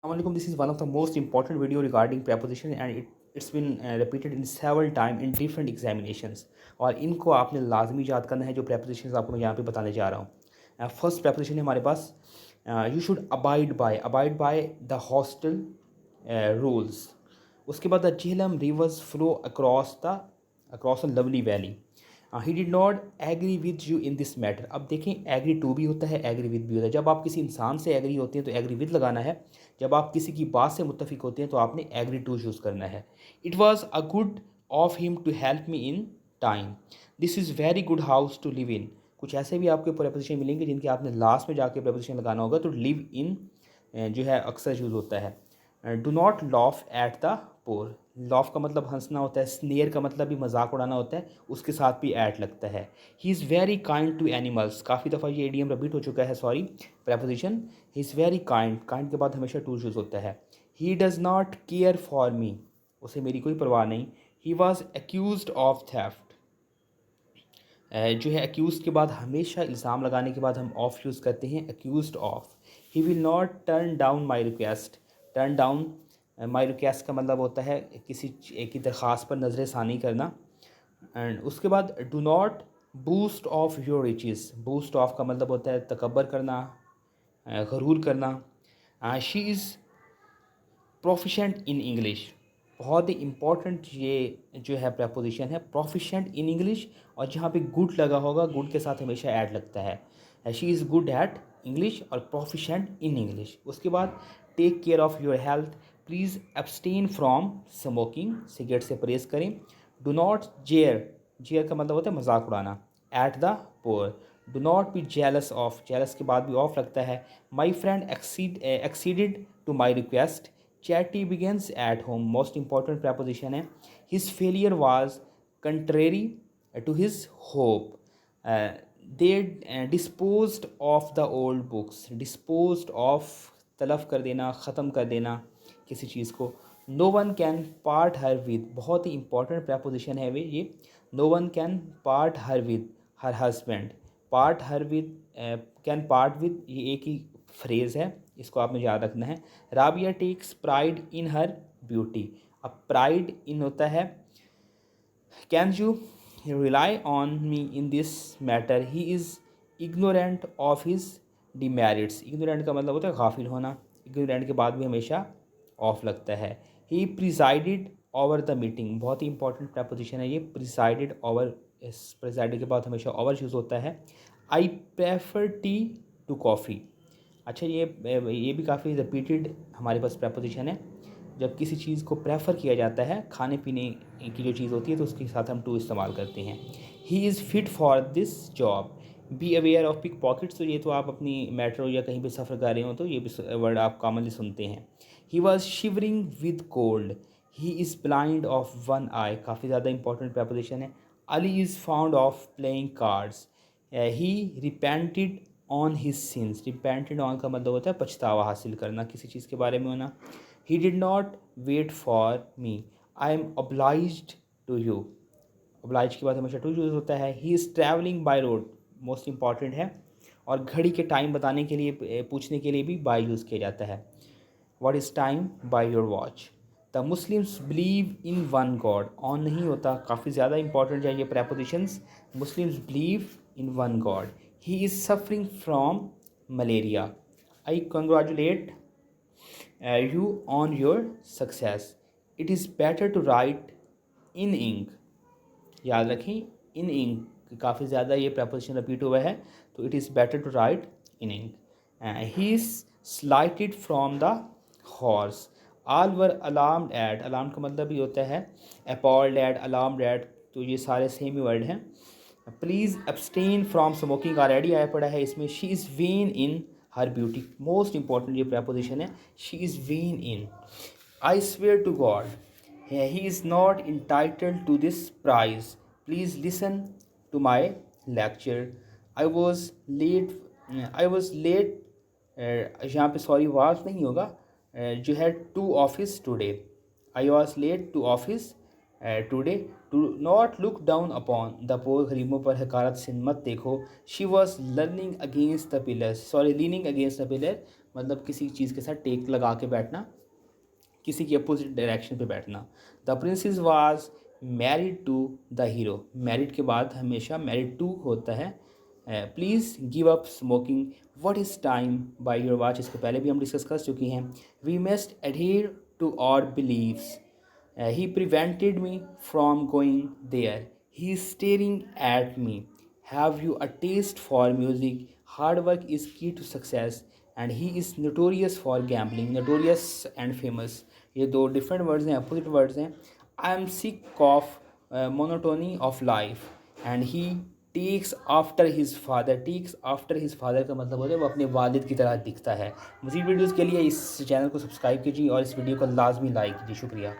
Assalamualaikum. This is one of the most important video regarding preposition and it's been repeated in several time in different examinations और इनको आपने लाजमी याद करना है जो prepositions आपको मैं यहाँ पे बताने जा रहा हूँ। फर्स्ट preposition है हमारे पास you should abide by the hostel rules। उसके बाद the Jhelum rivers flow across a lovely valley। He did not agree with you in this matter. अब देखें एग्री टू भी होता है, एग्री विद भी होता है। जब आप किसी इंसान से एग्री होते हैं तो एग्री विद लगाना है, जब आप किसी की बात से मुत्तफिक होते हैं तो आपने एग्री टू चूज़ करना है। It was a good of him to help me in time. This is very good house to live in. कुछ ऐसे भी आपके प्रपोजिशन मिलेंगे जिनके आपने लास्ट में जाके प्रपोजिशन लगाना होगा। तो लिव इन जो है अक्सर यूज़ होता है। Do not laugh at the poor. Laugh का मतलब हंसना होता है, स्नेयर का मतलब भी मजाक उड़ाना होता है, उसके साथ भी एट लगता है। He is very kind to animals. काफ़ी दफ़ा ये एडीएम रिपीट हो चुका है, sorry preposition. He is very kind, kind के बाद हमेशा टू यूज़ होता है। He does not care for me. उसे मेरी कोई परवाह नहीं। He was accuse of theft. जो है एक्यूज़ के बाद हमेशा इल्ज़ाम लगाने के बाद हम ऑफ यूज़ करते हैं, accuse of. He will not turn down my request. Turn down my request का मतलब होता है किसी की दरख्वास्त पर नज़र सानी करना। एंड उसके बाद do not boost of your riches. Boost of का मतलब होता है तकबर करना, गरूर करना। She is proficient in English. बहुत ही इम्पॉर्टेंट ये जो है प्रपोजिशन है, प्रोफिशेंट इन इंग्लिश। और जहाँ पे गुड लगा होगा, गुड के साथ हमेशा ऐड लगता है। She is good at English और प्रोफिशेंट इन इंग्लिश। उसके बाद take care of your health. Please abstain from smoking. Cigarette से परहेज करें। Do not jeer. जेयर का मतलब होता है मजाक उड़ाना। At the poor. Do not be jealous of. Jealous के बाद भी ऑफ लगता है। My friend acceded to my request. Chatty begins at home। Most important proposition है। His failure was contrary to his hope. They disposed of the old books. Disposed of तलफ कर देना, ख़त्म कर देना किसी चीज़ को। No one can part her with. बहुत ही इंपॉर्टेंट प्रपोजिशन है ये। No one can part her with her husband. Part her with, can part with, ये एक ही फ्रेज़ है, इसको आपने याद रखना है। Rabia takes pride in her beauty. अब प्राइड इन होता है can you rely on me in this matter. He is ignorant of his demerits. Ignorant का मतलब होता है गाफिल होना। इग्नोरेंट के बाद भी हमेशा ऑफ लगता है। ही प्रिसाइडेड ओवर द मीटिंग। बहुत ही इंपॉर्टेंट प्रपोजिशन है ये, प्रिसाइडेड ओवर। इस प्रिसाइडेड के बाद हमेशा ओवर यूज़ होता है। I prefer tea to coffee. अच्छा, ये भी काफ़ी रिपीटेड हमारे पास प्रपोजिशन है। जब किसी चीज़ को प्रेफर किया जाता है, खाने पीने की जो चीज़ होती है, तो उसके साथ हम टू इस्तेमाल करते हैं। He is fit for this job. Be aware of pickpockets. तो ये तो आप अपनी मेट्रो या कहीं पे सफ़र कर रहे हो तो ये भी वर्ड आप कॉमनली सुनते हैं। He was shivering with cold. He is blind of one eye. काफ़ी ज़्यादा इंपॉर्टेंट प्रपोजिशन है। Ali is found of playing cards. He repented on his sins. Repented on का मतलब होता है पछतावा हासिल करना, किसी चीज़ के बारे में होना। He did not wait for me. I am obliged to you. oblige के बाद हमेशा टू यूज़ होता है। He is travelling by road. Most important है। और घड़ी के टाइम बताने के लिए, पूछने के लिए भी बाय यूज़ किया जाता है। What is time by your watch. The Muslims believe in one God. On नहीं होता, काफ़ी ज़्यादा इंपॉर्टेंट है ये propositions. Muslims believe in one God. He is suffering from malaria. I congratulate you on your success। it is better to write in ink। याद रखें, in ink काफ़ी ज़्यादा ये प्रपोजिशन रिपीट हुआ है, तो it is better to write in ink। he is slighted from the horse। all were alarmed at। alarmed का मतलब भी होता है appalled at, alarmed at, तो ये सारे सेम ही वर्ड हैं। Please abstain from smoking already आया पड़ा है इसमें। She is vain in her beauty. Most important ये प्रपोजिशन है, she is vain in. I swear to God he is not entitled to this prize. Please listen to my lecture. I was late. यहाँ पे sorry was नहीं होगा, जो है to office today. I was late to office today. To not look down upon the पोर। गरीबों पर हकारत से मत देखो। She was learning against the pillar. Sorry leaning against the pillar मतलब किसी चीज़ के साथ टेक लगा के बैठना, किसी की अपोजिट डायरेक्शन पे बैठना। The princess was married to the hero, married के बाद हमेशा मैरिड टू होता है। Please give up smoking, what is time by your watch, इसके पहले भी हम डिस्कस कर चुके हैं। We must adhere to our beliefs, he prevented me from going there, he is staring at me, have you a taste for music, hard work is key to success, and he is notorious for gambling, notorious and famous, ये दो different words हैं, opposite words हैं। I am sick of monotony of life, and he takes after his father, takes after his father का मतलब होता है वो अपने वालिद की तरह दिखता है। मज़ीद वीडियोज़ के लिए इस चैनल को सब्सक्राइब कीजिए और इस वीडियो को लाजमी लाइक कीजिए। शुक्रिया।